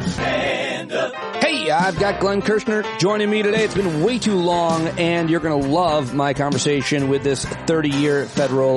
Stand up. Hey, I've got Glenn Kirschner joining me today. It's been way too long, and you're going to love my conversation with this 30-year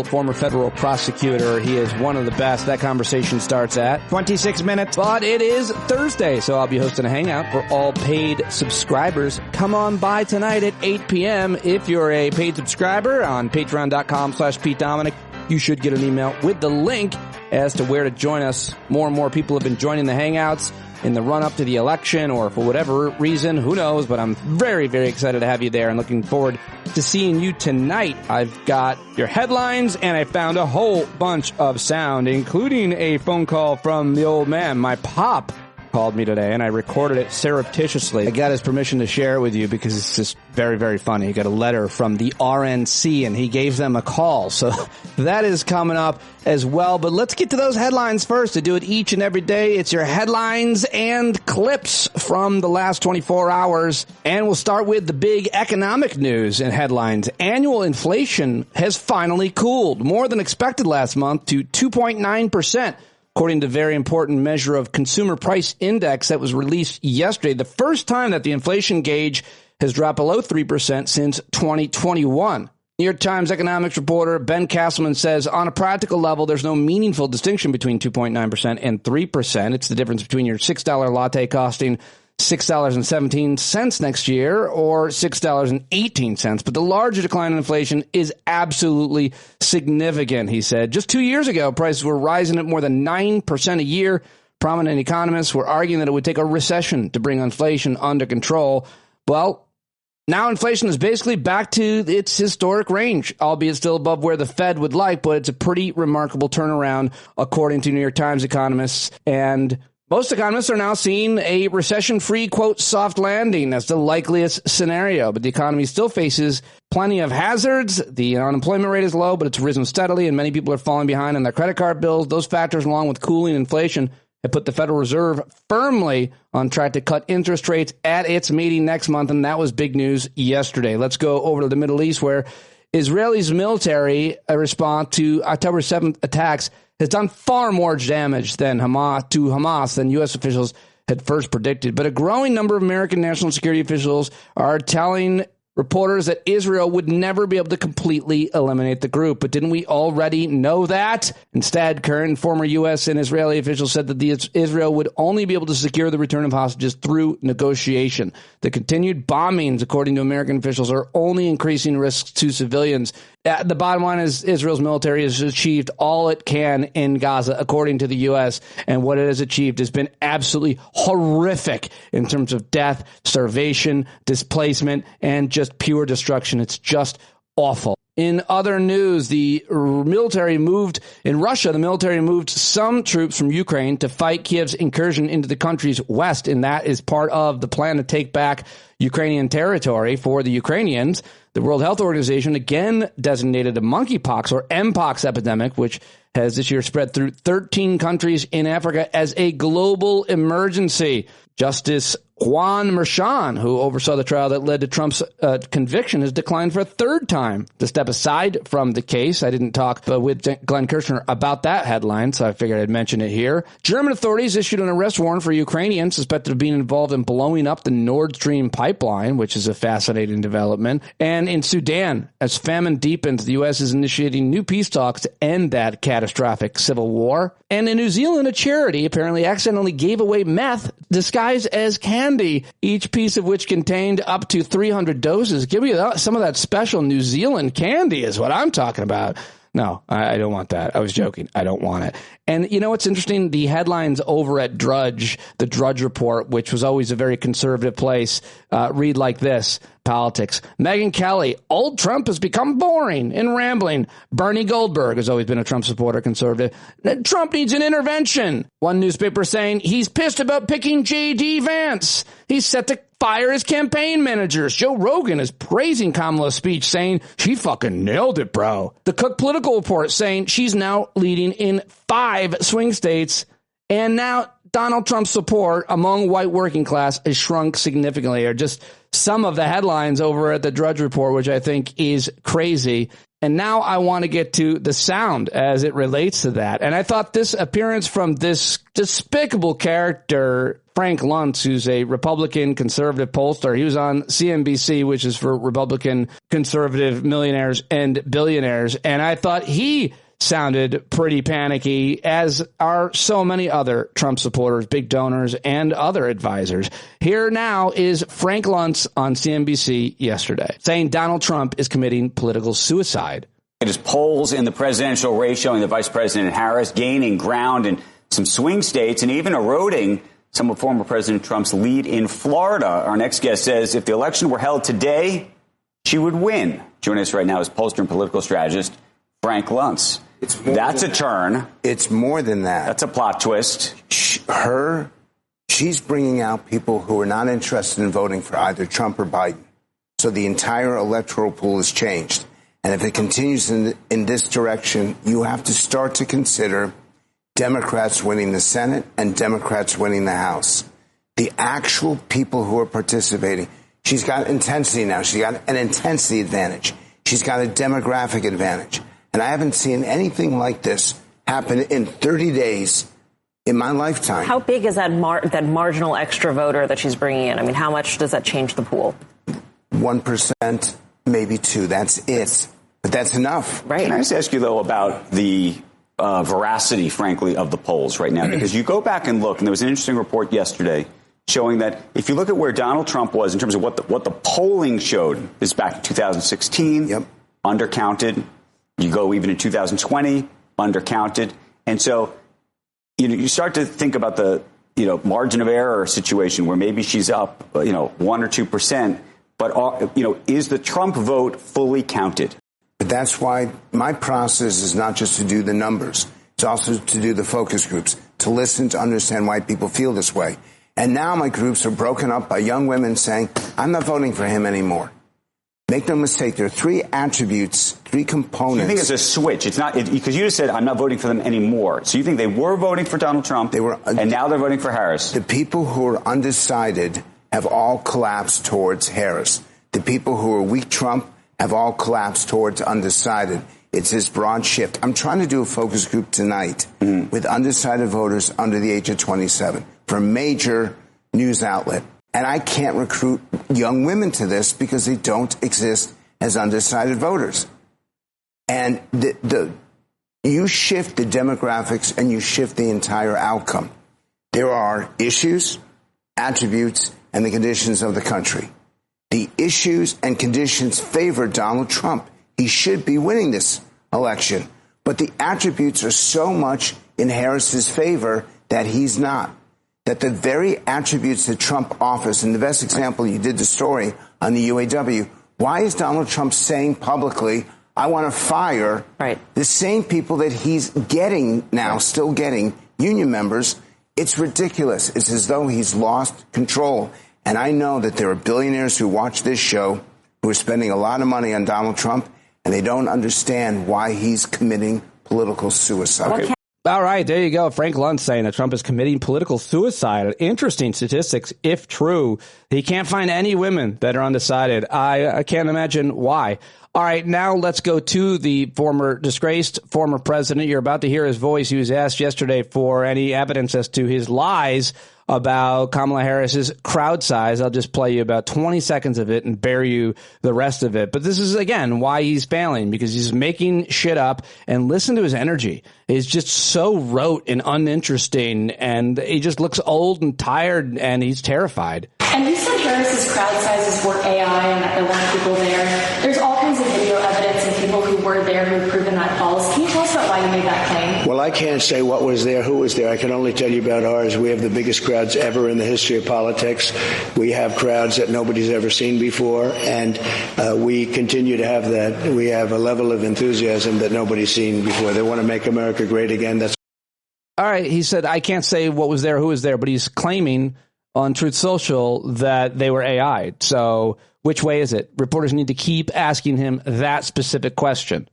former federal prosecutor. He is one of the best. That conversation starts at 26 minutes, but it is Thursday, so I'll be hosting a hangout for all paid subscribers. Come on by tonight at 8 p.m. If you're a paid subscriber on patreon.com/Pete Dominic, you should get an email with the link as to where to join us. More and more people have been joining the hangouts in the run-up to the election, or for whatever reason, who knows, but I'm very, very excited to have you there and looking forward to seeing you tonight. I've got your headlines, and I found a whole bunch of sound, including a phone call from the old man. My pop called me today, and I recorded it surreptitiously. I got his permission to share it with you because it's just very, very funny. He got a letter from the RNC, and he gave them a call. So that is coming up as well. But let's get to those headlines first. To do it each and every day, it's your headlines and clips from the last 24 hours. And we'll start with the big economic news and headlines. Annual inflation has finally cooled, more than expected last month, to 2.9%. According to a very important measure of consumer price index that was released yesterday, the first time that the inflation gauge has dropped below 3% since 2021. New York Times economics reporter Ben Castleman says, on a practical level, there's no meaningful distinction between 2.9% and 3%. It's the difference between your $6 latte costing $6.17 next year or $6.18. But the larger decline in inflation is absolutely significant, he said. Just 2 years ago, prices were rising at more than 9% a year. Prominent economists were arguing that it would take a recession to bring inflation under control. Well, now inflation is basically back to its historic range, albeit still above where the Fed would like, but it's a pretty remarkable turnaround, according to New York Times economists. And most economists are now seeing a recession-free, quote, soft landing as the likeliest scenario. But the economy still faces plenty of hazards. The unemployment rate is low, but it's risen steadily, and many people are falling behind on their credit card bills. Those factors, along with cooling inflation, have put the Federal Reserve firmly on track to cut interest rates at its meeting next month, and that was big news yesterday. Let's go over to the Middle East, where Israel's military response to October 7th attacks has done far more damage than Hamas than U.S. officials had first predicted. But a growing number of American national security officials are telling reporters that Israel would never be able to completely eliminate the group. But didn't we already know that? Instead, current and former U.S. and Israeli officials said that Israel would only be able to secure the return of hostages through negotiation. The continued bombings, according to American officials, are only increasing risks to civilians. The bottom line is Israel's military has achieved all it can in Gaza, according to the U.S., and what it has achieved has been absolutely horrific in terms of death, starvation, displacement, and just pure destruction. It's just awful. In other news, the military moved some troops from Ukraine to fight Kiev's incursion into the country's west, and that is part of the plan to take back Ukrainian territory for the Ukrainians. The World Health Organization again designated a monkeypox or Mpox epidemic, which has this year spread through 13 countries in Africa, as a global emergency. Justice Juan Merchan, who oversaw the trial that led to Trump's conviction, has declined for a third time to step aside from the case. I didn't talk with Glenn Kirschner about that headline, so I figured I'd mention it here. German authorities issued an arrest warrant for Ukrainians suspected of being involved in blowing up the Nord Stream pipeline, which is a fascinating development. And in Sudan, as famine deepens, the U.S. is initiating new peace talks to end that catastrophic civil war. And in New Zealand, a charity apparently accidentally gave away meth disguised as candy, each piece of which contained up to 300 doses. Give me some of that special New Zealand candy is what I'm talking about. No, I don't want that. I was joking. I don't want it. And you know what's interesting? The headlines over at Drudge, the Drudge Report, which was always a very conservative place, read like this. Politics. Megyn Kelly, old Trump has become boring and rambling. Bernie Goldberg has always been a Trump supporter, conservative. Trump needs an intervention. One newspaper saying he's pissed about picking J.D. Vance. He's set to fire his campaign managers. Joe Rogan is praising Kamala's speech, saying she fucking nailed it, bro. The Cook Political Report saying she's now leading in 5 swing states. And now Donald Trump's support among white working class has shrunk significantly, or just some of the headlines over at the Drudge Report, which I think is crazy. And now I want to get to the sound as it relates to that. And I thought this appearance from this despicable character, Frank Luntz, who's a Republican conservative pollster, he was on CNBC, which is for Republican conservative millionaires and billionaires. And I thought he sounded pretty panicky, as are so many other Trump supporters, big donors, and other advisors. Here now is Frank Luntz on CNBC yesterday, saying Donald Trump is committing political suicide. It is polls in the presidential race showing the Vice President Harris gaining ground in some swing states and even eroding some of former President Trump's lead in Florida. Our next guest says if the election were held today, she would win. Joining us right now is pollster and political strategist Frank Luntz. That's a turn. It's more than that. That's a plot twist. She's bringing out people who are not interested in voting for either Trump or Biden. So the entire electoral pool has changed. And if it continues in this direction, you have to start to consider Democrats winning the Senate and Democrats winning the House. The actual people who are participating. She's got intensity now. She's got an intensity advantage. She's got a demographic advantage. And I haven't seen anything like this happen in 30 days in my lifetime. How big is that marginal extra voter that she's bringing in? I mean, how much does that change the pool? 1%, maybe 2%. That's it. But that's enough. Right. Can I just ask you, though, about the veracity, frankly, of the polls right now? Because you go back and look, and there was an interesting report yesterday showing that if you look at where Donald Trump was in terms of what the polling showed, is back in 2016, undercounted. You go even in 2020, undercounted. And so, you start to think about the, margin of error situation where maybe she's up, 1 or 2%. But, is the Trump vote fully counted? But that's why my process is not just to do the numbers. It's also to do the focus groups, to listen, to understand why people feel this way. And now my groups are broken up by young women saying, I'm not voting for him anymore. Make no mistake, there are 3 attributes, 3 components. You think it's a switch? It's not, because you just said, I'm not voting for them anymore. So you think they were voting for Donald Trump, and now they're voting for Harris? The people who are undecided have all collapsed towards Harris. The people who are weak Trump have all collapsed towards undecided. It's this broad shift. I'm trying to do a focus group tonight with undecided voters under the age of 27 for a major news outlet. And I can't recruit young women to this because they don't exist as undecided voters. And you shift the demographics and you shift the entire outcome. There are issues, attributes, and the conditions of the country. The issues and conditions favor Donald Trump. He should be winning this election. But the attributes are so much in Harris's favor that he's not. That the very attributes that Trump offers, and the best example, you did the story on the UAW, why is Donald Trump saying publicly, I want to fire the same people that he's getting now, still getting union members? It's ridiculous. It's as though he's lost control. And I know that there are billionaires who watch this show who are spending a lot of money on Donald Trump, and they don't understand why he's committing political suicide. Okay. All right, there you go. Frank Luntz saying that Trump is committing political suicide. Interesting statistics, if true. He can't find any women that are undecided. I can't imagine why. All right, now let's go to the disgraced former president. You're about to hear his voice. He was asked yesterday for any evidence as to his lies about Kamala Harris's crowd size. I'll just play you about 20 seconds of it and bear you the rest of it. But this is, again, why he's failing, because he's making shit up. And listen to his energy. It's just so rote and uninteresting, and he just looks old and tired, and he's terrified. And you said Harris's crowd sizes were AI and that there weren't people there. There's all kinds of video evidence and people who were there who have proven that false. Can you tell us about why you made that claim? Well, I can't say what was there, who was there. I can only tell you about ours. We have the biggest crowds ever in the history of politics. We have crowds that nobody's ever seen before, and we continue to have that. We have a level of enthusiasm that nobody's seen before. They want to make America great again. That's all right. He said, I can't say what was there, who was there, but he's claiming on Truth Social that they were AI. So which way is it? Reporters need to keep asking him that specific question.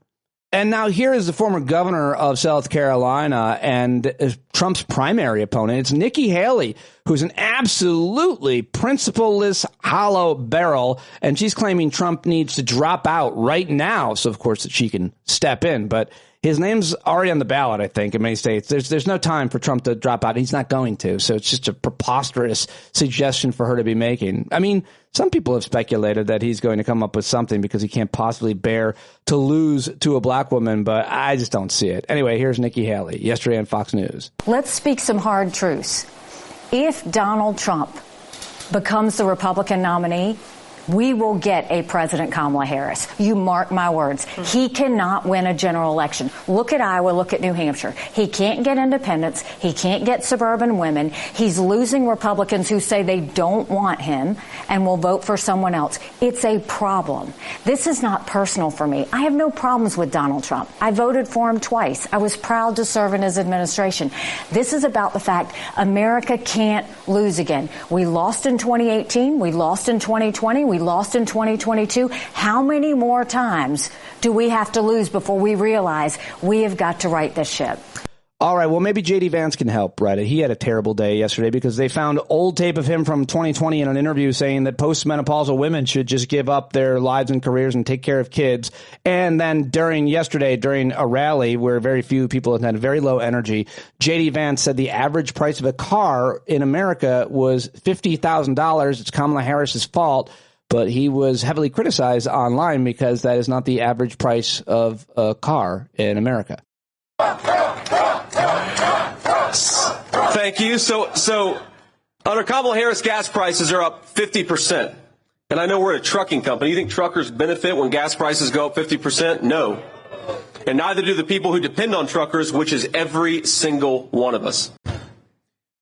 And now here is the former governor of South Carolina and is Trump's primary opponent. It's Nikki Haley, who's an absolutely principleless hollow barrel, and she's claiming Trump needs to drop out right now, so of course that she can step in. But his name's already on the ballot, I think, in many states. There's no time for Trump to drop out. He's not going to. So it's just a preposterous suggestion for her to be making. I mean, some people have speculated that he's going to come up with something because he can't possibly bear to lose to a black woman, but I just don't see it. Anyway, here's Nikki Haley yesterday on Fox News. Let's speak some hard truths. If Donald Trump becomes the Republican nominee, we will get a President Kamala Harris. You mark my words. He cannot win a general election. Look at Iowa. Look at New Hampshire. He can't get independents. He can't get suburban women. He's losing Republicans who say they don't want him and will vote for someone else. It's a problem. This is not personal for me. I have no problems with Donald Trump. I voted for him twice. I was proud to serve in his administration. This is about the fact America can't lose again. We lost in 2018. We lost in 2020. We lost in 2022. How many more times do we have to lose before we realize we have got to right this ship? All right, well, maybe J.D. Vance can help right it. He had a terrible day yesterday because they found old tape of him from 2020 in an interview saying that postmenopausal women should just give up their lives and careers and take care of kids. And then during a rally where very few people had very low energy, J.D. Vance said the average price of a car in America was $50,000. It's Kamala Harris's fault. But he was heavily criticized online because that is not the average price of a car in America. Thank you. So under Kamala Harris, gas prices are up 50%. And I know we're a trucking company. You think truckers benefit when gas prices go up 50%? No. And neither do the people who depend on truckers, which is every single one of us.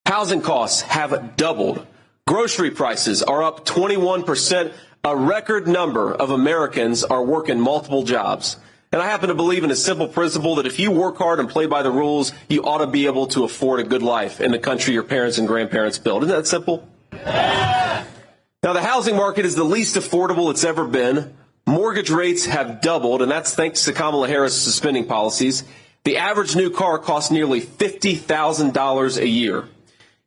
Housing costs have doubled. Grocery prices are up 21%. A record number of Americans are working multiple jobs. And I happen to believe in a simple principle that if you work hard and play by the rules, you ought to be able to afford a good life in the country your parents and grandparents built. Isn't that simple? Now, the housing market is the least affordable it's ever been. Mortgage rates have doubled, and that's thanks to Kamala Harris' spending policies. The average new car costs nearly $50,000 a year.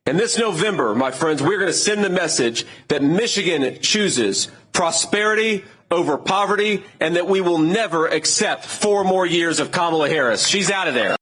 And this November, my friends, we're going to send the message that Michigan chooses prosperity over poverty and that we will never accept 4 more years of Kamala Harris. She's out of there.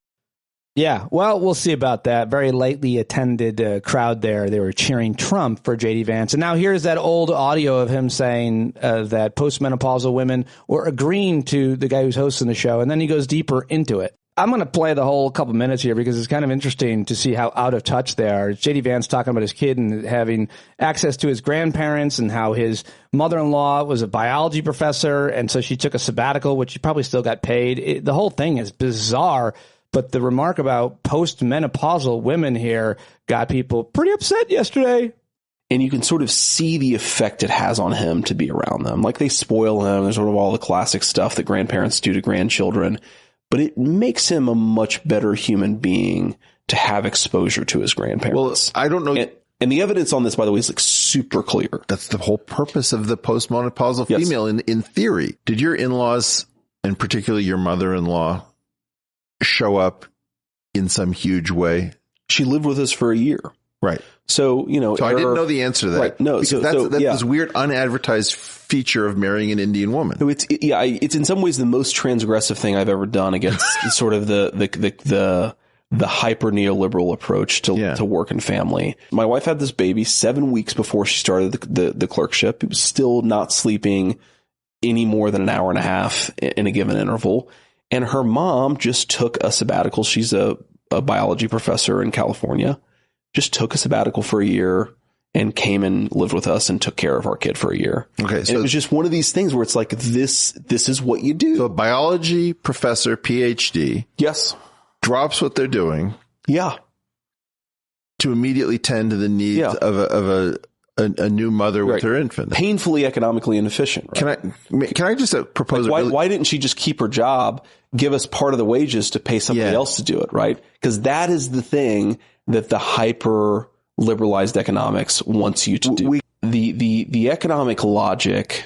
Yeah, well, we'll see about that. Very lightly attended crowd there. They were cheering Trump for J.D. Vance. And now here's that old audio of him saying that postmenopausal women were agreeing to the guy who's hosting the show. And then he goes deeper into it. I'm going to play the whole couple minutes here because it's kind of interesting to see how out of touch they are. J.D. Vance talking about his kid and having access to his grandparents and how his mother-in-law was a biology professor. And so she took a sabbatical, which she probably still got paid. The whole thing is bizarre. But the remark about postmenopausal women here got people pretty upset yesterday. And you can sort of see the effect it has on him to be around them. Like they spoil him. There's sort of all the classic stuff that grandparents do to grandchildren. But it makes him a much better human being to have exposure to his grandparents. Well, I don't know. And the evidence on this, by the way, is like super clear. That's the whole purpose of the postmenopausal female in theory. Did your in-laws, and particularly your mother-in-law, show up in some huge way? She lived with us for a year. Right. So, So I didn't know the answer to that. Right. No. Because that's this weird unadvertised feature of marrying an Indian woman. So it's in some ways the most transgressive thing I've ever done against sort of the hyper neoliberal approach to work and family. My wife had this baby 7 weeks before she started the clerkship. It was still not sleeping any more than an hour and a half in a given interval. And her mom just took a sabbatical. She's a biology professor in California. Just took a sabbatical for a year and came and lived with us and took care of our kid for a year. Okay. So it was just one of these things where it's like, this is what you do. So a biology professor, PhD. Yes. Drops what they're doing. Yeah. To immediately tend to the needs of a new mother with her infant. Painfully economically inefficient. Right? Can I just propose? Like why didn't she just keep her job, give us part of the wages to pay somebody else to do it? Right. Because that is the thing that the hyper liberalized economics wants you to do. The economic logic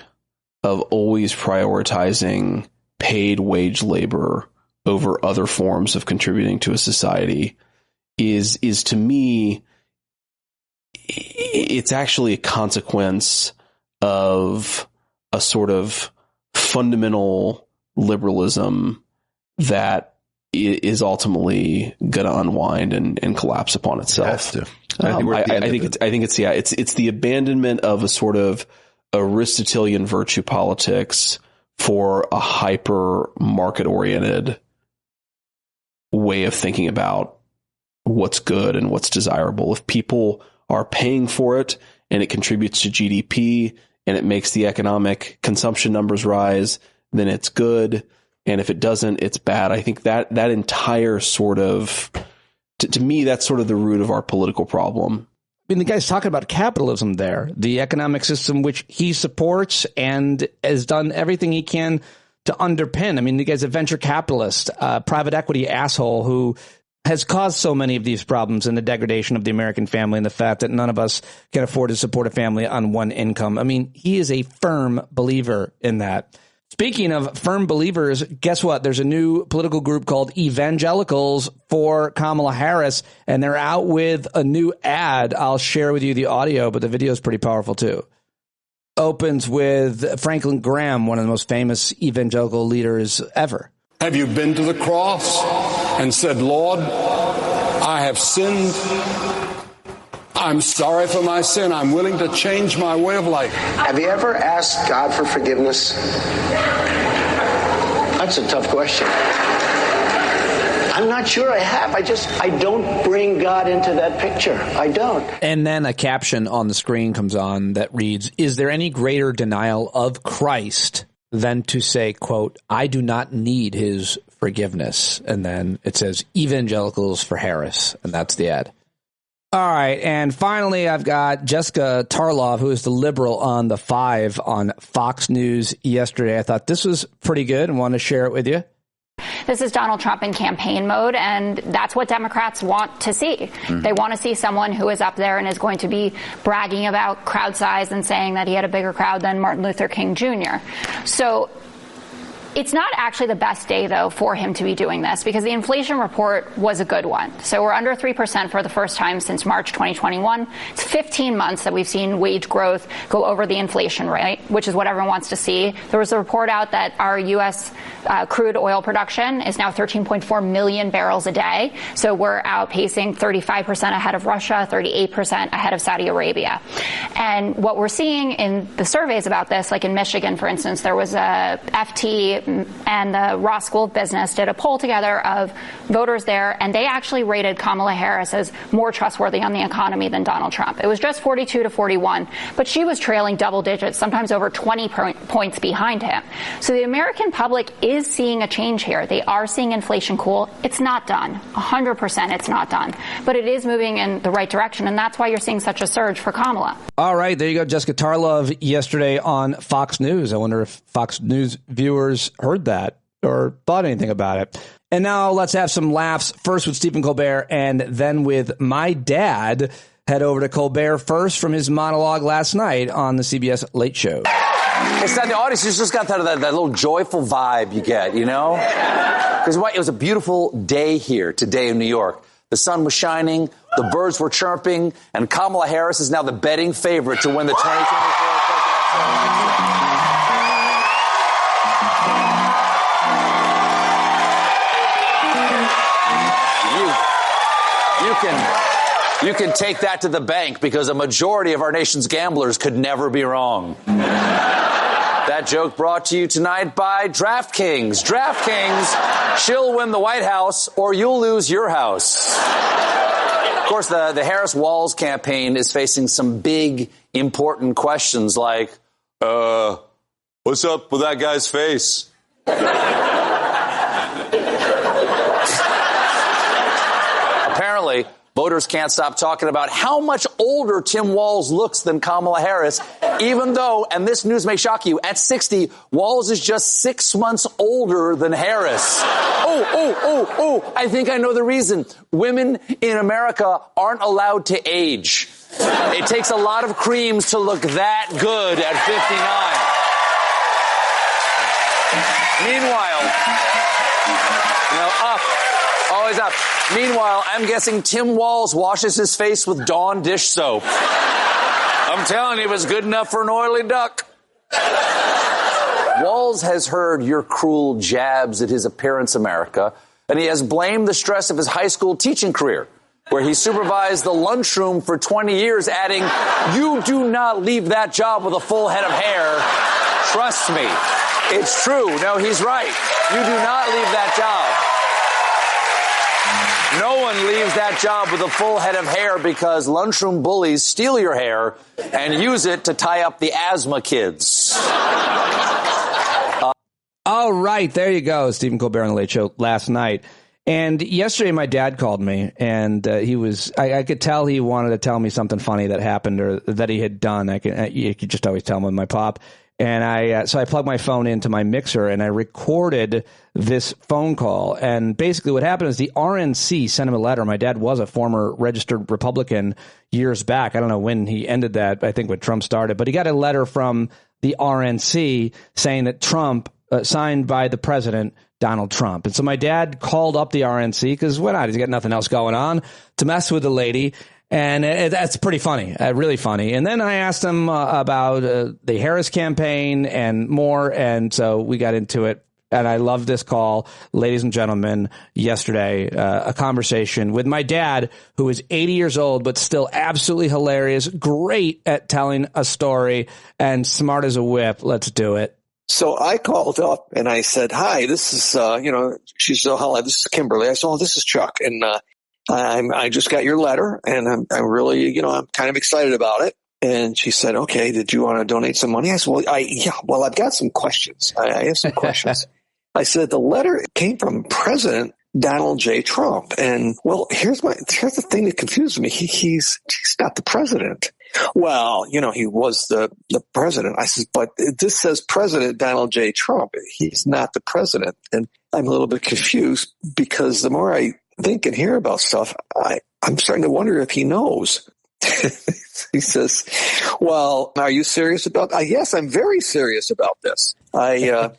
of always prioritizing paid wage labor over other forms of contributing to a society is to me, it's actually a consequence of a sort of fundamental liberalism that is ultimately going to unwind and collapse upon itself. I think it's the abandonment of a sort of Aristotelian virtue politics for a hyper market oriented way of thinking about what's good and what's desirable. If people are paying for it and it contributes to GDP and it makes the economic consumption numbers rise, then it's good. And if it doesn't, it's bad. I think that entire sort of, to me, that's sort of the root of our political problem. I mean, the guy's talking about capitalism there, the economic system which he supports and has done everything he can to underpin. I mean, the guy's a venture capitalist, private equity asshole who has caused so many of these problems and the degradation of the American family and the fact that none of us can afford to support a family on one income. I mean, he is a firm believer in that. Speaking of firm believers, guess what? There's a new political group called Evangelicals for Kamala Harris, and they're out with a new ad. I'll share with you the audio, but the video is pretty powerful too. Opens with Franklin Graham, one of the most famous evangelical leaders ever. Have you been to the cross and said, Lord, I have sinned. I'm sorry for my sin. I'm willing to change my way of life. Have you ever asked God for forgiveness? That's a tough question. I'm not sure I have. I don't bring God into that picture. I don't. And then a caption on the screen comes on that reads, is there any greater denial of Christ than to say, quote, I do not need his forgiveness. And then it says Evangelicals for Harris. And that's the ad. All right. And finally, I've got Jessica Tarlov, who is the liberal on the 5 on Fox News yesterday. I thought this was pretty good and want to share it with you. This is Donald Trump in campaign mode, and that's what Democrats want to see. Mm-hmm. They want to see someone who is up there and is going to be bragging about crowd size and saying that he had a bigger crowd than Martin Luther King Jr. So it's not actually the best day, though, for him to be doing this because the inflation report was a good one. So we're under 3% for the first time since March 2021. It's 15 months that we've seen wage growth go over the inflation rate, which is what everyone wants to see. There was a report out that our U.S. Crude oil production is now 13.4 million barrels a day. So we're outpacing 35% ahead of Russia, 38% ahead of Saudi Arabia. And what we're seeing in the surveys about this, like in Michigan, for instance, there was a FT and the Ross School of Business did a poll together of voters there, and they actually rated Kamala Harris as more trustworthy on the economy than Donald Trump. It was just 42 to 41, but she was trailing double digits, sometimes over 20 points behind him. So the American public is seeing a change here. They are seeing inflation cool. It's not done. 100% it's not done. But it is moving in the right direction, and that's why you're seeing such a surge for Kamala. All right, there you go. Jessica Tarlov yesterday on Fox News. I wonder if Fox News viewers heard that or thought anything about it. And now let's have some laughs, first with Stephen Colbert and then with my dad. Head over to Colbert first from his monologue last night on the CBS Late Show. It's not the audience. You just got that little joyful vibe you get, you know? Because it was a beautiful day here today in New York. The sun was shining, the birds were chirping, and Kamala Harris is now the betting favorite to win the 2024 presidential You can take that to the bank because a majority of our nation's gamblers could never be wrong. That joke brought to you tonight by DraftKings. DraftKings, she'll win the White House or you'll lose your house. Of course, the Harris Walls campaign is facing some big, important questions like, what's up with that guy's face? Apparently, voters can't stop talking about how much older Tim Walz looks than Kamala Harris, even though, and this news may shock you, at 60, Walz is just 6 months older than Harris. I think I know the reason. Women in America aren't allowed to age. It takes a lot of creams to look that good at 59. Meanwhile, Always up. Meanwhile, I'm guessing Tim Walz washes his face with Dawn dish soap. I'm telling you, it was good enough for an oily duck. Walz has heard your cruel jabs at his Appearance America, and he has blamed the stress of his high school teaching career, where he supervised the lunchroom for 20 years, adding, "You do not leave that job with a full head of hair. Trust me. It's true." No, he's right. You do not leave that job. No one leaves that job with a full head of hair because lunchroom bullies steal your hair and use it to tie up the asthma kids. All right, there you go. Stephen Colbert on the Late Show last night. And yesterday my dad called me, and I could tell he wanted to tell me something funny that happened or that he had done. You could just always tell him with my pop. And so I plugged my phone into my mixer and I recorded this phone call. And basically what happened is the RNC sent him a letter. My dad was a former registered Republican years back. I don't know when he ended that. I think when Trump started, but he got a letter from the RNC saying that Trump signed by the president, Donald Trump. And so my dad called up the RNC because why not? He's got nothing else going on to mess with the lady. And that's pretty funny, really funny. And then I asked him about the Harris campaign and more. And so we got into it. And I love this call, ladies and gentlemen, yesterday, a conversation with my dad, who is 80 years old, but still absolutely hilarious, great at telling a story and smart as a whip. Let's do it. So I called up and I said, "Hi, this is, she said, "Hello, this is Kimberly." I said, "Oh, this is Chuck. And, I just got your letter and I'm really, I'm kind of excited about it." And she said, "Okay, did you want to donate some money?" I said, "Well, I've got some questions. I have some questions." I said, "The letter came from President Donald J. Trump. And well, here's the thing that confused me. He's not the president." "Well, he was the president." I said, "But this says President Donald J. Trump. He's not the president." And I'm a little bit confused because the more I think and hear about stuff, I'm starting to wonder if he knows. He says, "Well, are you serious about that?" "Yes, I'm very serious about this. I've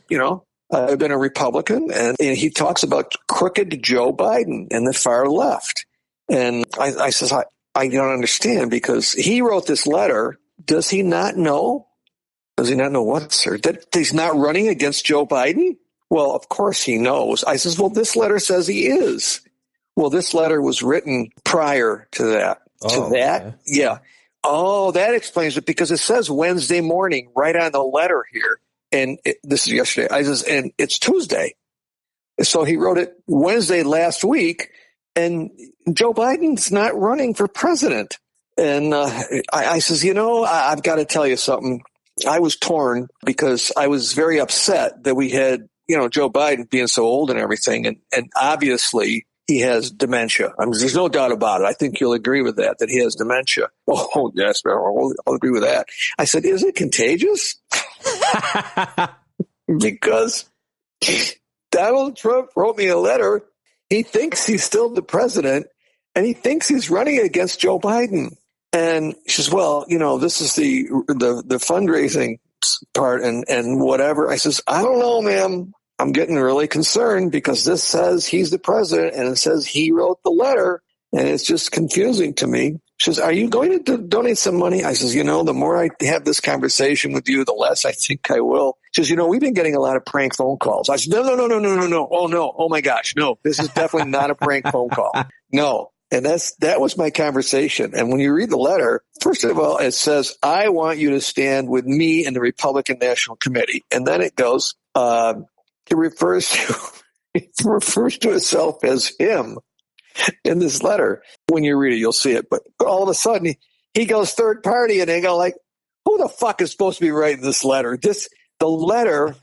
been a Republican," and he talks about crooked Joe Biden and the far left. And I says, I don't understand because he wrote this letter. Does he not know? Does he not know what, sir? That he's not running against Joe Biden? Well, of course he knows. I says, well, this letter says he is. Well, this letter was written prior to that. Okay. Yeah. Oh, that explains it because it says Wednesday morning right on the letter here. And this is yesterday. I says, and it's Tuesday. So he wrote it Wednesday last week. And Joe Biden's not running for president. And I says, I've got to tell you something. I was torn because I was very upset that we had, Joe Biden being so old and everything. And obviously he has dementia. I mean, there's no doubt about it. I think you'll agree with that he has dementia. Oh, yes, I'll agree with that. I said, is it contagious? Because Donald Trump wrote me a letter. He thinks he's still the president, and he thinks he's running against Joe Biden. And she says, well, this is the fundraising part and whatever. I says, I don't know, ma'am. I'm getting really concerned because this says he's the president, and it says he wrote the letter, and it's just confusing to me. She says, are you going to donate some money? I says, the more I have this conversation with you, the less I think I will. She says, we've been getting a lot of prank phone calls. I said, no. Oh, no. Oh, my gosh. No, this is definitely not a prank phone call. No. And that was my conversation. And when you read the letter, first of all, it says, I want you to stand with me in the Republican National Committee. And then it goes, it refers to itself as him. In this letter, when you read it, you'll see it. But all of a sudden, he goes third party, and they go like, "Who the fuck is supposed to be writing this letter?" The letter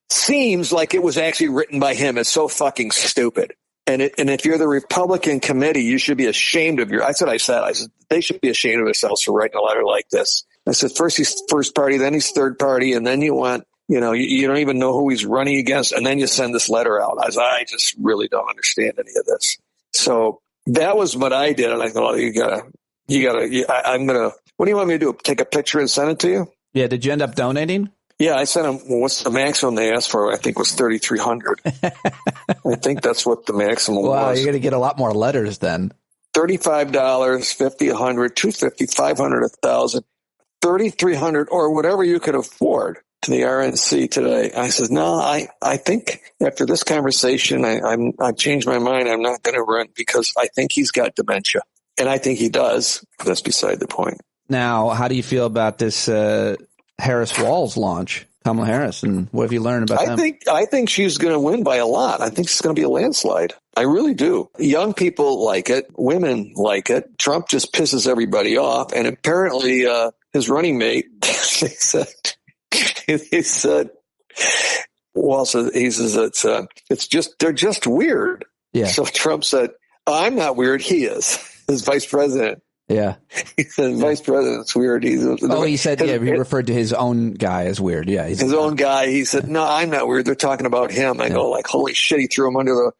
seems like it was actually written by him. It's so fucking stupid. And if you're the Republican committee, you should be ashamed of I said they should be ashamed of themselves for writing a letter like this. I said first he's first party, then he's third party, and then you want. You don't even know who he's running against, and then you send this letter out. I just really don't understand any of this. So that was what I did, and I thought, what do you want me to do? Take a picture and send it to you? Yeah. Did you end up donating? Yeah, I sent them, well, what's the maximum they asked for? I think was $3,300. I think that's what the maximum was. Wow, you're going to get a lot more letters then. $35, $50, $100, $250, $500, $1,000, $3,300, or whatever you could afford to the RNC today. I said, no, I think after this conversation, I've changed my mind. I'm not going to run because I think he's got dementia. And I think he does. But that's beside the point. Now, how do you feel about this Harris-Walz launch, Kamala Harris, and what have you learned about them? I think she's going to win by a lot. I think it's going to be a landslide. I really do. Young people like it. Women like it. Trump just pisses everybody off. And apparently his running mate, he said, it's just, they're just weird. Yeah. So Trump said, I'm not weird. He is. His vice president. Yeah. He said, vice president's weird. He said, he referred to his own guy as weird. Yeah. His own guy. He said, no, I'm not weird. They're talking about him. I go like, holy shit. He threw him under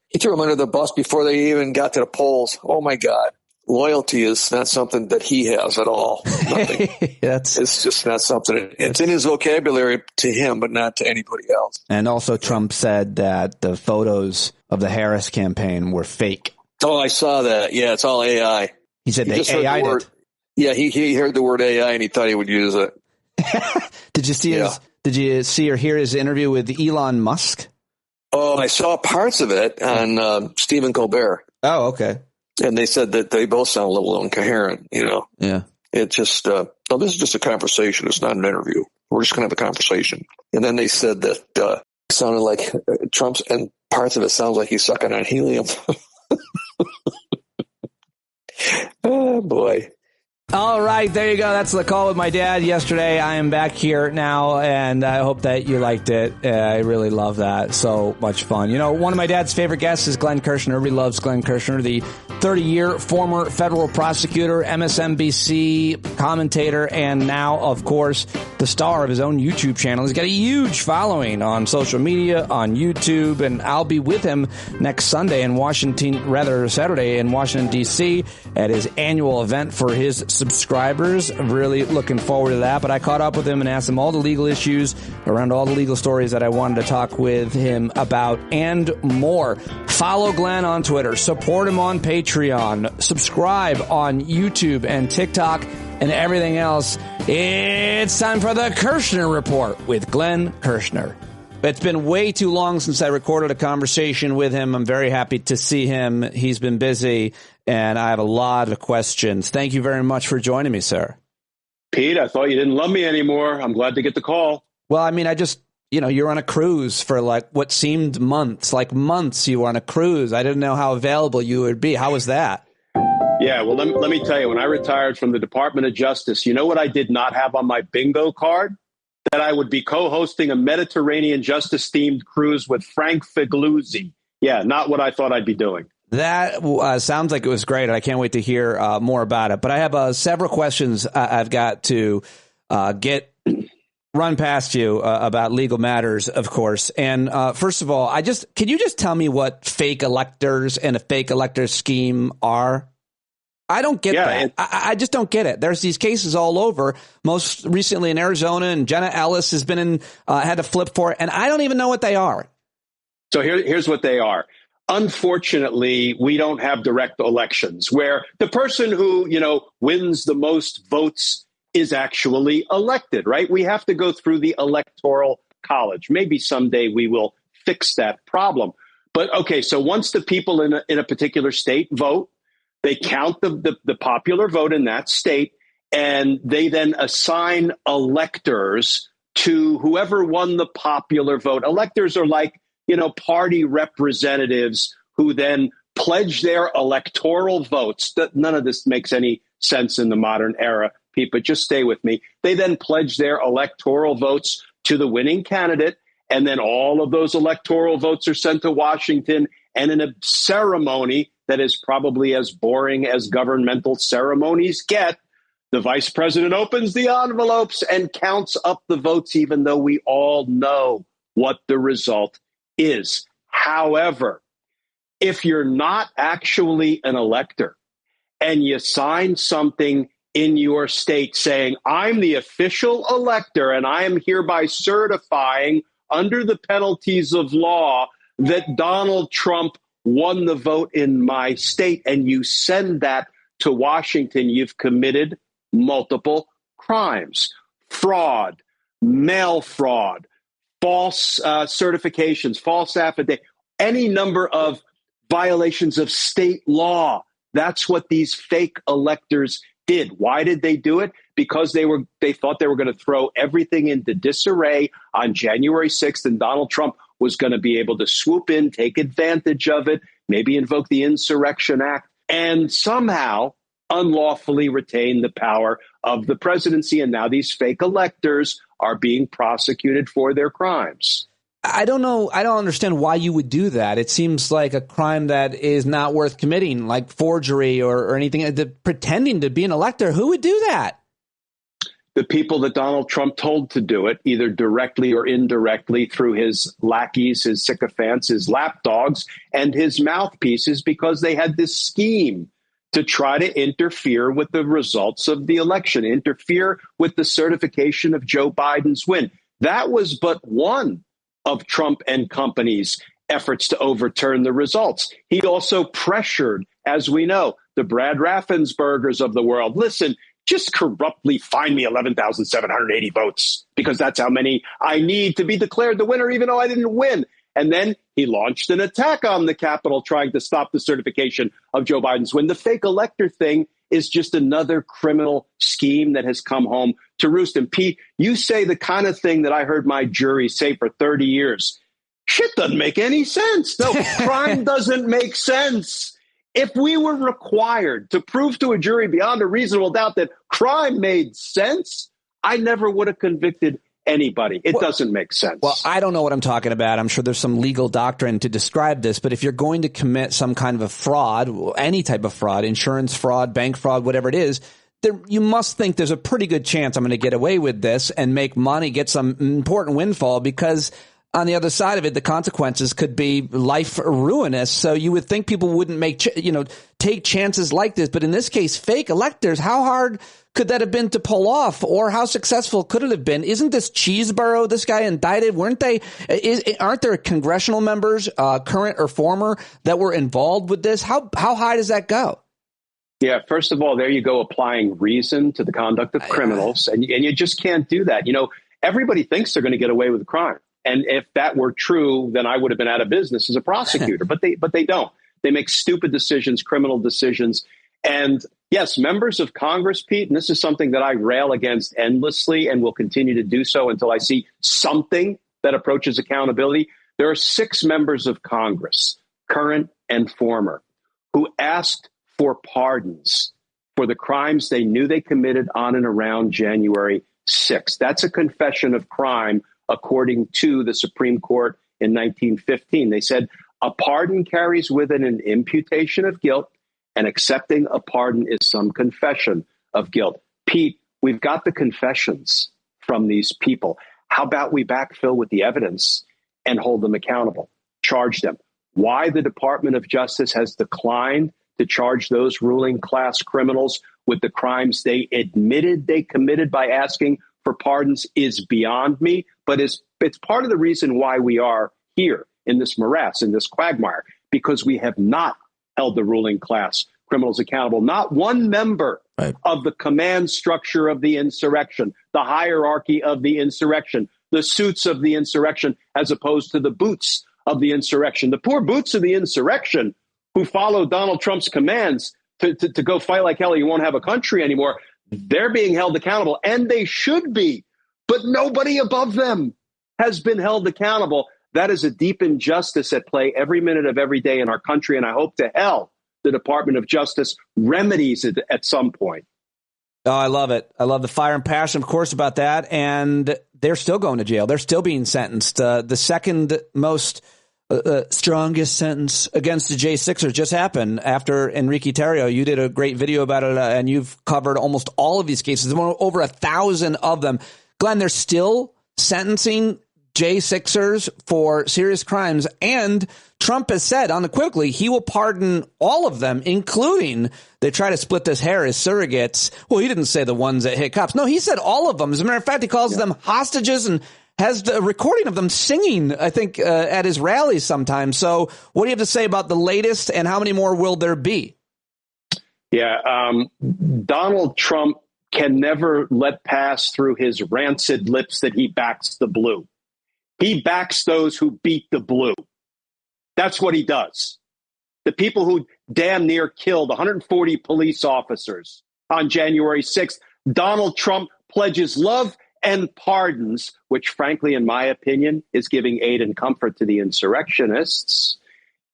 the bus before they even got to the polls. Oh my God. Loyalty is not something that he has at all. Nothing. It's just not something. It's in his vocabulary to him, but not to anybody else. And also Trump said that the photos of the Harris campaign were fake. Oh, I saw that. Yeah. It's all AI. He said they AI'd it. Yeah, he heard the word AI and he thought he would use it. Did you see or hear his interview with Elon Musk? Oh, I saw parts of it on Stephen Colbert. Oh, okay. And they said that they both sound a little incoherent, you know. Yeah. It just this is just a conversation. It's not an interview. We're just going to have a conversation. And then they said that it sounded like Trump's, and parts of it sounds like he's sucking on helium. Oh, boy. All right, there you go. That's the call with my dad yesterday. I am back here now, and I hope that you liked it. I really love that. So much fun. You know, one of my dad's favorite guests is Glenn Kirschner. Everybody loves Glenn Kirschner, the 30-year former federal prosecutor, MSNBC commentator, and now, of course, the star of his own YouTube channel. He's got a huge following on social media, on YouTube, and I'll be with him next Saturday in Washington, D.C. at his annual event for his subscribers. I'm really looking forward to that. But I caught up with him and asked him all the legal issues around all the legal stories that I wanted to talk with him about and more. Follow Glenn on Twitter. Support him on Patreon. Subscribe on YouTube and TikTok and everything else. It's time for the Kirschner Report with Glenn Kirschner. It's been way too long since I recorded a conversation with him. I'm very happy to see him. He's been busy, and I have a lot of questions. Thank you very much for joining me, sir. Pete, I thought you didn't love me anymore. I'm glad to get the call. Well, I mean, you're on a cruise for like what seemed months. Like months you were on a cruise. I didn't know how available you would be. How was that? Yeah, well, let me tell you, when I retired from the Department of Justice, you know what I did not have on my bingo card? That I would be co-hosting a Mediterranean justice-themed cruise with Frank Figluzzi. Yeah, not what I thought I'd be doing. That sounds like it was great. I can't wait to hear more about it. But I have several questions I've got to run past you about legal matters, of course. And first of all, can you just tell me what fake electors and a fake elector scheme are? I don't get that. I just don't get it. There's these cases all over, most recently in Arizona, and Jenna Ellis has been had to flip for it, and I don't even know what they are. So here's what they are. Unfortunately, we don't have direct elections where the person who, wins the most votes is actually elected, right? We have to go through the Electoral College. Maybe someday we will fix that problem. But okay, so once the people in a particular state vote, they count the popular vote in that state, and they then assign electors to whoever won the popular vote. Electors are like, party representatives who then pledge their electoral votes. None of this makes any sense in the modern era, Pete, but just stay with me. They then pledge their electoral votes to the winning candidate, and then all of those electoral votes are sent to Washington, and in a ceremony that is probably as boring as governmental ceremonies get, the vice president opens the envelopes and counts up the votes, even though we all know what the result is. However, if you're not actually an elector and you sign something in your state saying, I'm the official elector and I am hereby certifying under the penalties of law that Donald Trump won the vote in my state, and you send that to Washington, you've committed multiple crimes: fraud, mail fraud, false certifications, false affidavit, any number of violations of state law. That's what these fake electors did. Why did they do it? Because they thought they were going to throw everything into disarray on January 6th, and Donald Trump was going to be able to swoop in, take advantage of it, maybe invoke the Insurrection Act, and somehow unlawfully retain the power of the presidency. And now these fake electors are being prosecuted for their crimes. I don't know. I don't understand why you would do that. It seems like a crime that is not worth committing, like forgery or anything. Pretending to be an elector, who would do that? The people that Donald Trump told to do it, either directly or indirectly through his lackeys, his sycophants, his lapdogs, and his mouthpieces, because they had this scheme to try to interfere with the results of the election, interfere with the certification of Joe Biden's win. That was but one of Trump and company's efforts to overturn the results. He also pressured, as we know, the Brad Raffenspergers of the world. Listen, just corruptly find me 11,780 votes because that's how many I need to be declared the winner, even though I didn't win. And then he launched an attack on the Capitol trying to stop the certification of Joe Biden's win. The fake elector thing is just another criminal scheme that has come home to roost. And Pete, you say the kind of thing that I heard my jury say for 30 years. Shit doesn't make any sense. No, crime doesn't make sense. If we were required to prove to a jury beyond a reasonable doubt that crime made sense, I never would have convicted anybody. It doesn't make sense. Well, I don't know what I'm talking about. I'm sure there's some legal doctrine to describe this, but if you're going to commit some kind of a fraud, any type of fraud, insurance fraud, bank fraud, whatever it is, you must think there's a pretty good chance I'm going to get away with this and make money, get some important windfall, because on the other side of it, the consequences could be life ruinous. So you would think people wouldn't take chances like this. But in this case, fake electors, how hard could that have been to pull off, or how successful could it have been? Isn't this Cheeseborough, this guy indicted? Aren't there congressional members, current or former, that were involved with this? How high does that go? Yeah, first of all, there you go, applying reason to the conduct of criminals. And you just can't do that. Everybody thinks they're going to get away with crime. And if that were true, then I would have been out of business as a prosecutor. But they don't. They make stupid decisions, criminal decisions. And yes, members of Congress, Pete, and this is something that I rail against endlessly and will continue to do so until I see something that approaches accountability. There are 6 members of Congress, current and former, who asked for pardons for the crimes they knew they committed on and around January 6th. That's a confession of crime, according to the Supreme Court in 1915. They said a pardon carries with it an imputation of guilt, and accepting a pardon is some confession of guilt. Pete, we've got the confessions from these people. How about we backfill with the evidence and hold them accountable, charge them? Why the Department of Justice has declined to charge those ruling class criminals with the crimes they admitted they committed by asking for pardons is beyond me, but it's part of the reason why we are here in this morass, in this quagmire, because we have not held the ruling class criminals accountable. Not one member of the command structure of the insurrection, the hierarchy of the insurrection, the suits of the insurrection, as opposed to the boots of the insurrection. The poor boots of the insurrection who follow Donald Trump's commands to go fight like hell, you won't have a country anymore. They're being held accountable, and they should be, but nobody above them has been held accountable. That is a deep injustice at play every minute of every day in our country, and I hope to hell the Department of Justice remedies it at some point. Oh, I love it. I love the fire and passion, of course, about that, and they're still going to jail. They're still being sentenced. The second most strongest sentence against the J6ers just happened after Enrique Tarrio. You did a great video about it, and you've covered almost all of these cases, over 1,000 of them. Glenn, they're still sentencing J6ers for serious crimes. And Trump has said unequivocally he will pardon all of them, including they try to split this hair as surrogates. Well, he didn't say the ones that hit cops. No, he said all of them. As a matter of fact, he calls them hostages and has the recording of them singing, I think, at his rallies sometimes. So what do you have to say about the latest, and how many more will there be? Yeah, Donald Trump can never let pass through his rancid lips that he backs the blue. He backs those who beat the blue. That's what he does. The people who damn near killed 140 police officers on January 6th, Donald Trump pledges love and pardons, which frankly, in my opinion, is giving aid and comfort to the insurrectionists.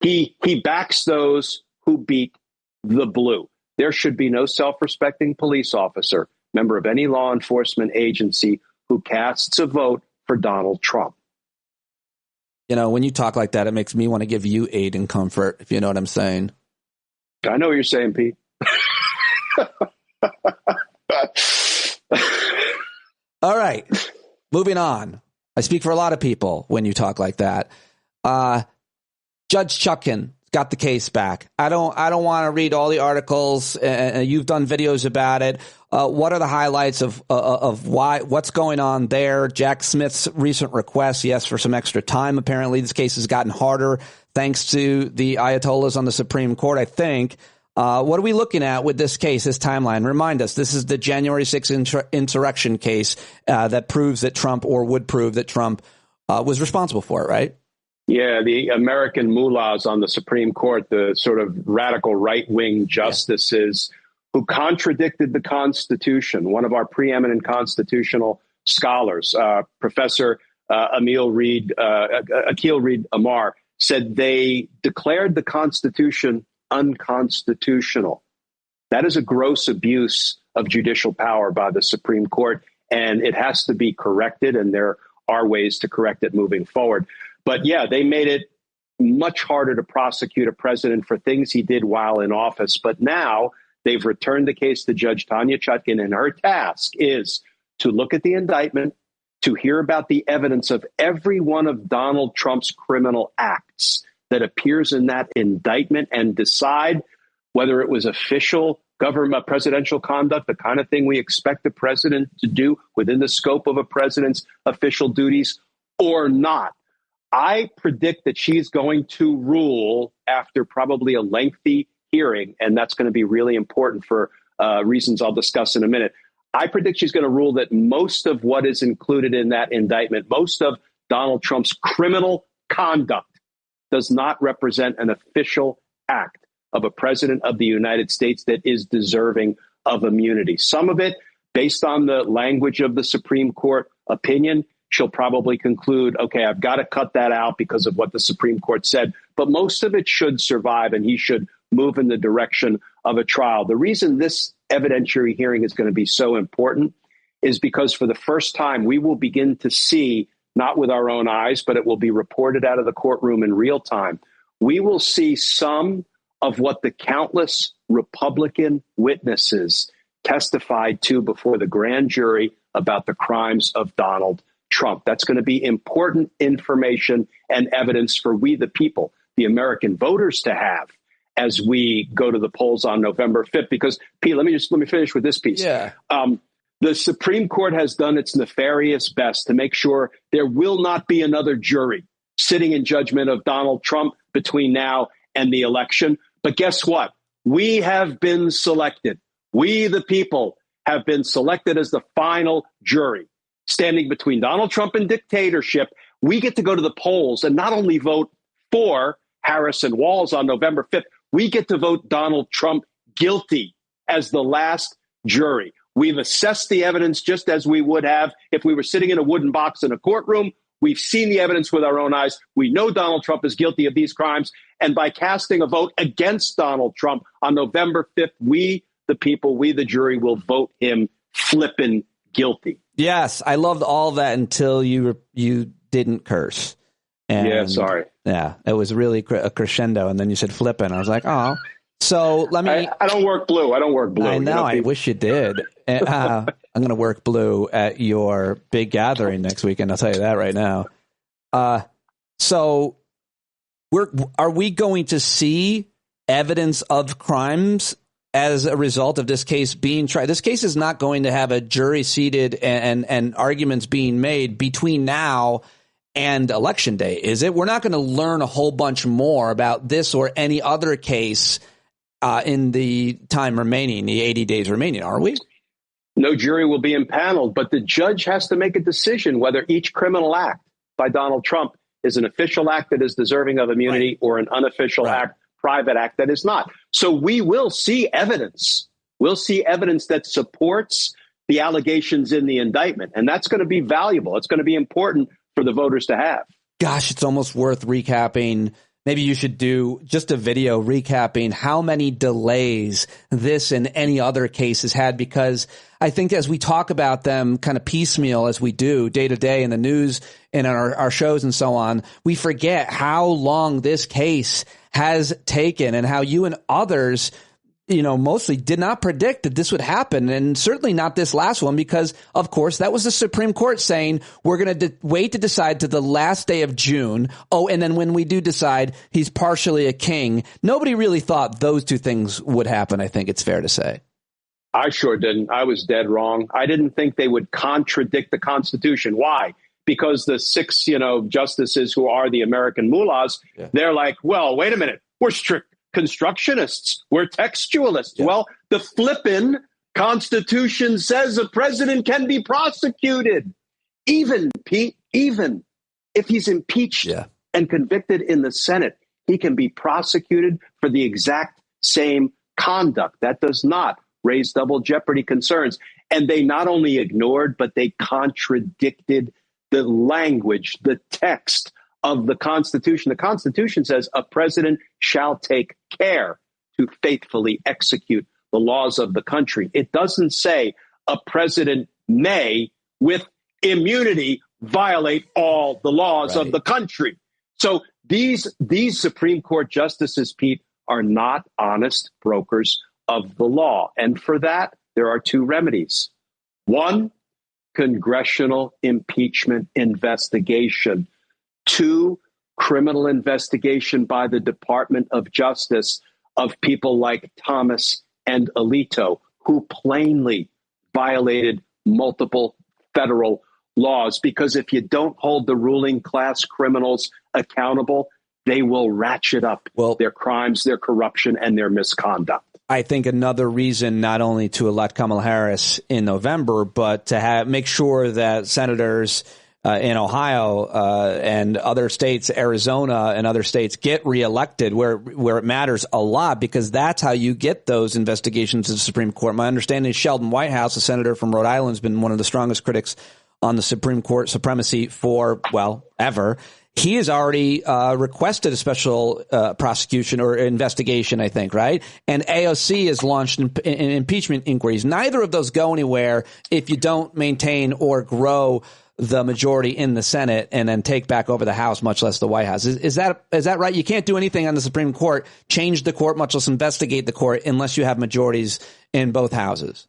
He backs those who beat the blue. There should be no self-respecting police officer, member of any law enforcement agency, who casts a vote for Donald Trump. You know, when you talk like that, it makes me want to give you aid and comfort, if you know what I'm saying. I know what you're saying, Pete. All right, moving on. I speak for a lot of people when you talk like that. Judge Chutkan got the case back. I don't want to read all the articles. You've done videos about it. What are the highlights of what's going on there? Jack Smith's recent request, yes, for some extra time. Apparently, this case has gotten harder thanks to the Ayatollahs on the Supreme Court, I think. What are we looking at with this case, this timeline? Remind us, this is the January 6th insurrection case that proves that Trump, or would prove that Trump was responsible for it, right? Yeah, the American mullahs on the Supreme Court, the sort of radical right-wing justices who contradicted the Constitution. One of our preeminent constitutional scholars, Professor Akil Reed Amar, said they declared the Constitution unconstitutional. That is a gross abuse of judicial power by the Supreme Court, and it has to be corrected, and there are ways to correct it moving forward. But yeah, they made it much harder to prosecute a president for things he did while in office. But now they've returned the case to Judge Tanya Chutkan, and her task is to look at the indictment, to hear about the evidence of every one of Donald Trump's criminal acts that appears in that indictment, and decide whether it was official government presidential conduct, the kind of thing we expect the president to do within the scope of a president's official duties, or not. I predict that she's going to rule after probably a lengthy hearing, and that's going to be really important for reasons I'll discuss in a minute. I predict she's going to rule that most of what is included in that indictment, most of Donald Trump's criminal conduct, does not represent an official act of a president of the United States that is deserving of immunity. Some of it, based on the language of the Supreme Court opinion, she'll probably conclude, okay, I've got to cut that out because of what the Supreme Court said. But most of it should survive, and he should move in the direction of a trial. The reason this evidentiary hearing is going to be so important is because for the first time, we will begin to see, not with our own eyes, but it will be reported out of the courtroom in real time. We will see some of what the countless Republican witnesses testified to before the grand jury about the crimes of Donald Trump. That's going to be important information and evidence for we, the people, the American voters, to have as we go to the polls on November 5th. Because, Pete, let me finish with this piece. Yeah. The Supreme Court has done its nefarious best to make sure there will not be another jury sitting in judgment of Donald Trump between now and the election. But guess what? We have been selected. We, the people, have been selected as the final jury. Standing between Donald Trump and dictatorship, we get to go to the polls and not only vote for Harris and Walz on November 5th, we get to vote Donald Trump guilty as the last jury. We've assessed the evidence just as we would have if we were sitting in a wooden box in a courtroom. We've seen the evidence with our own eyes. We know Donald Trump is guilty of these crimes. And by casting a vote against Donald Trump on November 5th, we, the people, we, the jury, will vote him flippin' guilty. Yes, I loved all that until you didn't curse. And yeah, sorry. Yeah, it was really a crescendo, and then you said flippin'. I was like, oh. So let me. I don't work blue. I don't work blue. I know. I wish you did. I'm going to work blue at your big gathering next weekend. I'll tell you that right now. So are we going to see evidence of crimes as a result of this case being tried? This case is not going to have a jury seated and arguments being made between now and Election Day, is it? We're not going to learn a whole bunch more about this or any other case in the time remaining, the 80 days remaining, are we? No jury will be impaneled, but the judge has to make a decision whether each criminal act by Donald Trump is an official act that is deserving of immunity or an unofficial act, private act that is not. So we will see evidence. We'll see evidence that supports the allegations in the indictment. And that's going to be valuable. It's going to be important for the voters to have. Gosh, it's almost worth recapping. Maybe you should do just a video recapping how many delays this and any other case has had, because I think as we talk about them kind of piecemeal as we do day to day in the news and on our shows and so on, we forget how long this case has taken and how you and others, mostly did not predict that this would happen, and certainly not this last one, because, of course, that was the Supreme Court saying we're going to wait to decide to the last day of June. Oh, and then when we do decide he's partially a king, nobody really thought those two things would happen, I think it's fair to say. I sure didn't. I was dead wrong. I didn't think they would contradict the Constitution. Why? Because the six, justices who are the American mullahs, they're like, well, wait a minute, we're strict constructionists, we're textualists. Yeah. Well, the flippin' Constitution says a president can be prosecuted, even if he's impeached and convicted in the Senate, he can be prosecuted for the exact same conduct. That does not raise double jeopardy concerns. And they not only ignored, but they contradicted the language, the text of the Constitution. The Constitution says a president shall take care to faithfully execute the laws of the country. It doesn't say a president may, with immunity, violate all the laws of the country. So these Supreme Court justices, Pete, are not honest brokers of the law. And for that, there are two remedies. One, congressional impeachment investigation. Two, criminal investigation by the Department of Justice of people like Thomas and Alito, who plainly violated multiple federal laws. Because if you don't hold the ruling class criminals accountable, they will ratchet up their crimes, their corruption, and their misconduct. I think another reason not only to elect Kamala Harris in November, but to make sure that senators in Ohio and other states, Arizona and other states, get reelected where it matters a lot, because that's how you get those investigations to the Supreme Court. My understanding is Sheldon Whitehouse, a senator from Rhode Island, has been one of the strongest critics on the Supreme Court supremacy for, ever. He has already requested a special prosecution or investigation, I think, right? And AOC has launched impeachment inquiries. Neither of those go anywhere if you don't maintain or grow the majority in the Senate and then take back over the House, much less the White House. Is that right? You can't do anything on the Supreme Court, change the court, much less investigate the court, unless you have majorities in both houses.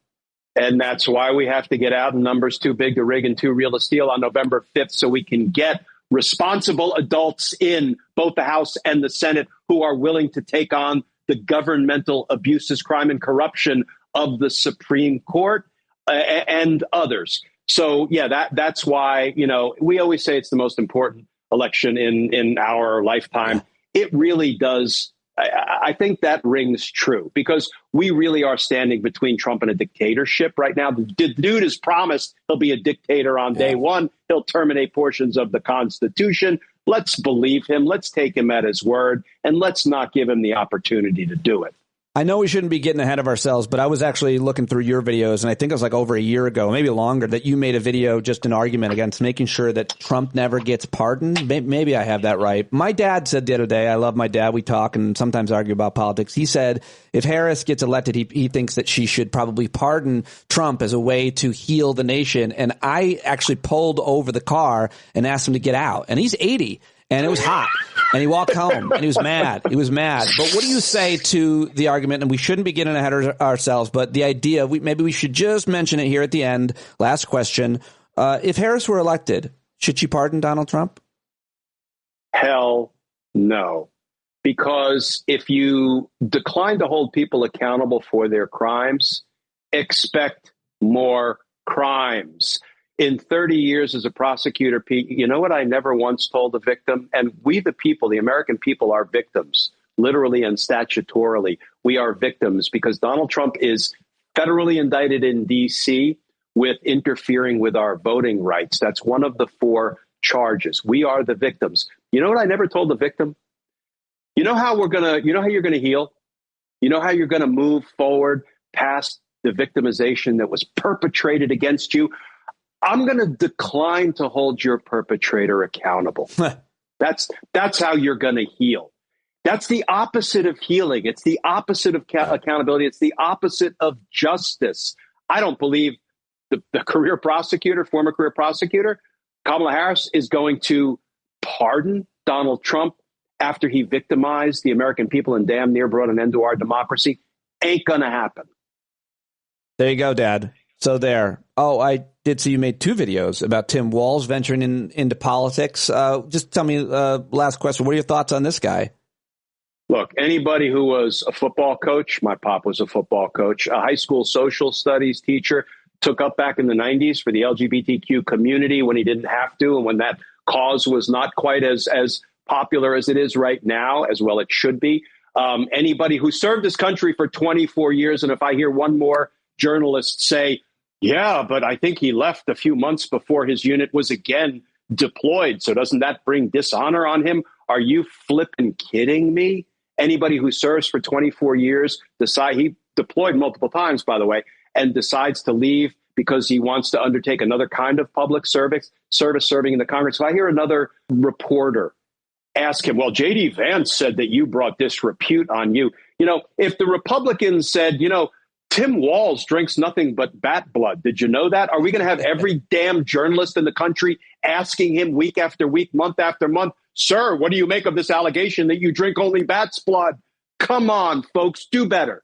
And that's why we have to get out in numbers too big to rig and too real to steal on November 5th, so we can get responsible adults in both the House and the Senate who are willing to take on the governmental abuses, crime, and corruption of the Supreme Court and others. So, that's why, we always say it's the most important election in our lifetime. It really does. I think that rings true, because we really are standing between Trump and a dictatorship right now. The dude has promised he'll be a dictator on day one. He'll terminate portions of the Constitution. Let's believe him. Let's take him at his word, and let's not give him the opportunity to do it. I know we shouldn't be getting ahead of ourselves, but I was actually looking through your videos, and I think it was like over a year ago, maybe longer, that you made a video, just an argument against making sure that Trump never gets pardoned. Maybe I have that right. My dad said the other day, I love my dad, we talk and sometimes argue about politics. He said if Harris gets elected, he thinks that she should probably pardon Trump as a way to heal the nation. And I actually pulled over the car and asked him to get out. And he's 80. And it was hot, and he walked home, and he was mad. But what do you say to the argument? And we shouldn't be getting ahead of ourselves, but the idea, maybe we should just mention it here at the end. Last question. If Harris were elected, should she pardon Donald Trump? Hell no. Because if you decline to hold people accountable for their crimes, expect more crimes. In 30 years as a prosecutor, Pete, you know what I never once told a victim? And we, the people, the American people, are victims, literally and statutorily. We are victims because Donald Trump is federally indicted in D.C. with interfering with our voting rights. That's one of the 4 charges. We are the victims. You know what I never told the victim? You know how you're going to heal? You know how you're going to move forward past the victimization that was perpetrated against you? I'm going to decline to hold your perpetrator accountable. That's how you're going to heal. That's the opposite of healing. It's the opposite of accountability. It's the opposite of justice. I don't believe the former career prosecutor, Kamala Harris, is going to pardon Donald Trump after he victimized the American people and damn near brought an end to our democracy. Ain't going to happen. There you go, Dad. So there. Oh, I did see you made 2 videos about Tim Walz venturing into politics. Just tell me, last question, what are your thoughts on this guy? Look, anybody who was a football coach, my pop was a football coach, a high school social studies teacher, took up back in the 90s for the LGBTQ community when he didn't have to, and when that cause was not quite as popular as it is right now, as well it should be. Anybody who served this country for 24 years, and if I hear one more journalist say, yeah, but I think he left a few months before his unit was again deployed, so doesn't that bring dishonor on him? Are you flipping kidding me? Anybody who serves for 24 years, he deployed multiple times, by the way, and decides to leave because he wants to undertake another kind of public service serving in the Congress. If I hear another reporter ask him, well, J.D. Vance said that you brought disrepute on you. You know, if the Republicans said, you know, Tim Walz drinks nothing but bat blood. Did you know that? Are we going to have every damn journalist in the country asking him week after week, month after month, sir, what do you make of this allegation that you drink only bat's blood? Come on, folks, do better.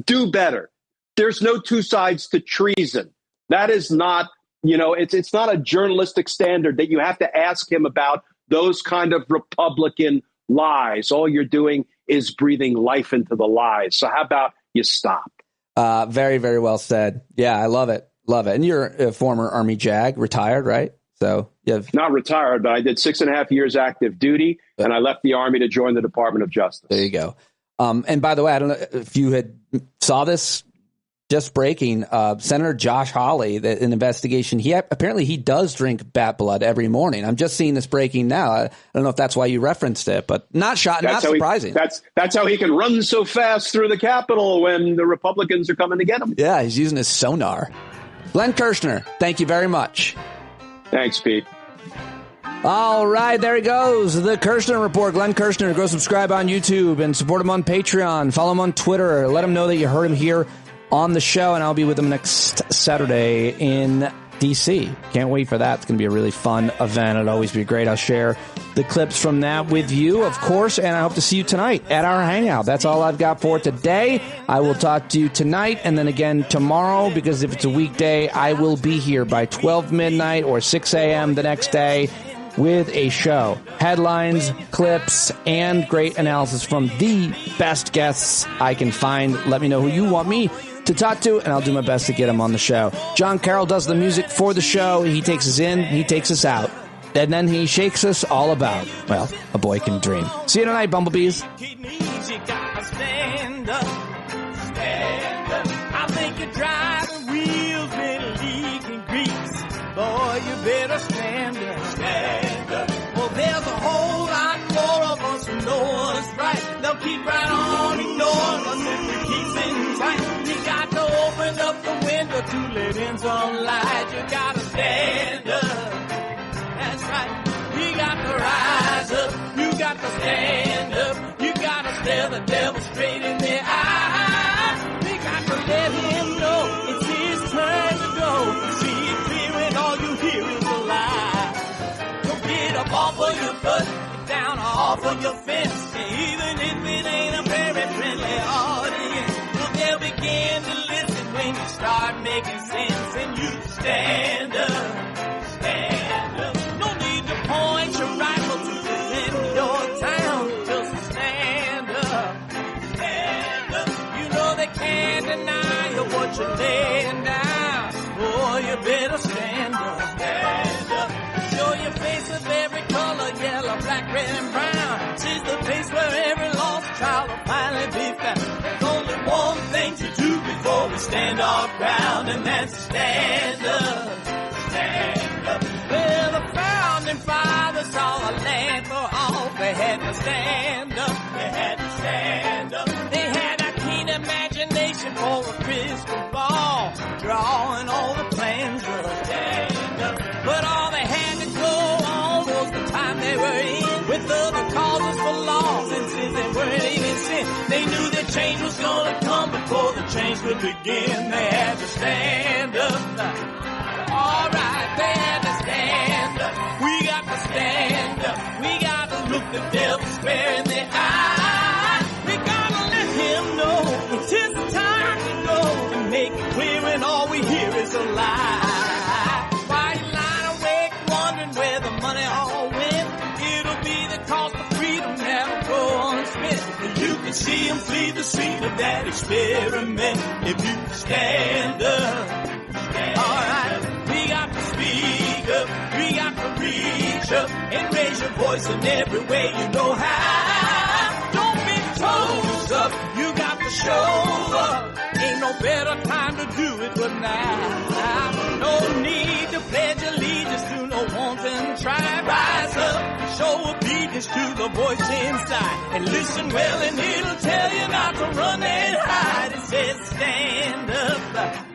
Do better. There's no 2 sides to treason. That is not, you know, it's not a journalistic standard that you have to ask him about those kind of Republican lies. All you're doing is breathing life into the lies. So how about you stop? Very, very well said. Yeah, I love it. Love it. And you're a former Army JAG, retired, right? So you have not retired, but I did 6.5 years active duty, and I left the Army to join the Department of Justice. There you go. And by the way, I don't know if you saw this just breaking. Senator Josh Hawley, an investigation. Apparently he does drink bat blood every morning. I'm just seeing this breaking now. I don't know if that's why you referenced it, but not surprising. That's how he can run so fast through the Capitol when the Republicans are coming to get him. Yeah, he's using his sonar. Glenn Kirschner, thank you very much. Thanks, Pete. All right, there he goes. The Kirschner Report. Glenn Kirschner. Go subscribe on YouTube and support him on Patreon. Follow him on Twitter. Let him know that you heard him here on the show, and I'll be with him next Saturday in D.C. Can't wait for that. It's going to be a really fun event. It'll always be great. I'll share the clips from that with you, of course, and I hope to see you tonight at our hangout. That's all I've got for today. I will talk to you tonight and then again tomorrow, because if it's a weekday, I will be here by 12 midnight or 6 a.m. the next day with a show. Headlines, clips, and great analysis from the best guests I can find. Let me know who you want me to talk to, and I'll do my best to get him on the show. John Carroll does the music for the show. He takes us in, he takes us out, and then he shakes us all about. Well, a boy can dream. See you tonight, bumblebees. Stand up. I think you're driving wheels with leaking grease. Boy, you better stand up. Stand up. Well, there's a whole lot more of us who know what's right. They'll keep right on ignoring us if we keep sitting tight. You got to open up the window to let in some light. You got to stand up. That's right. We got to rise up. You got to stand up. You got to stare the devil straight in the eye. We got to let him know it's his turn to go. See it clear when all you hear is a lie. Don't get up off of your butt, get down off of your fence. And even if it ain't a very friendly audience, well, they'll begin to listen when you start making sense. And you stand up, stand up. No need to point your rifle to the window. they were in with other causes for loss, and since they weren't even sin, they knew that change was gonna come before the change could begin. They had to stand up. All right, they had to stand up. We got to stand up. We got to look the devil square in the eye. We gotta let him know it's his time to go and make it clear when all we hear is a lie. Why you lying awake wondering where the money all went? It'll be the cost of freedom that'll go unspent. You can see him flee the scene of that experiment if you stand up. All right, we got to speak up, we got to reach up and raise your voice in every way you know how. Don't be toes up, you got to show up. Ain't no better time to do it but now. No need to pledge allegiance to no wanton tribe. Rise up, show obedience to the voice inside, and listen well and it'll tell you not to run and hide. It says stand up.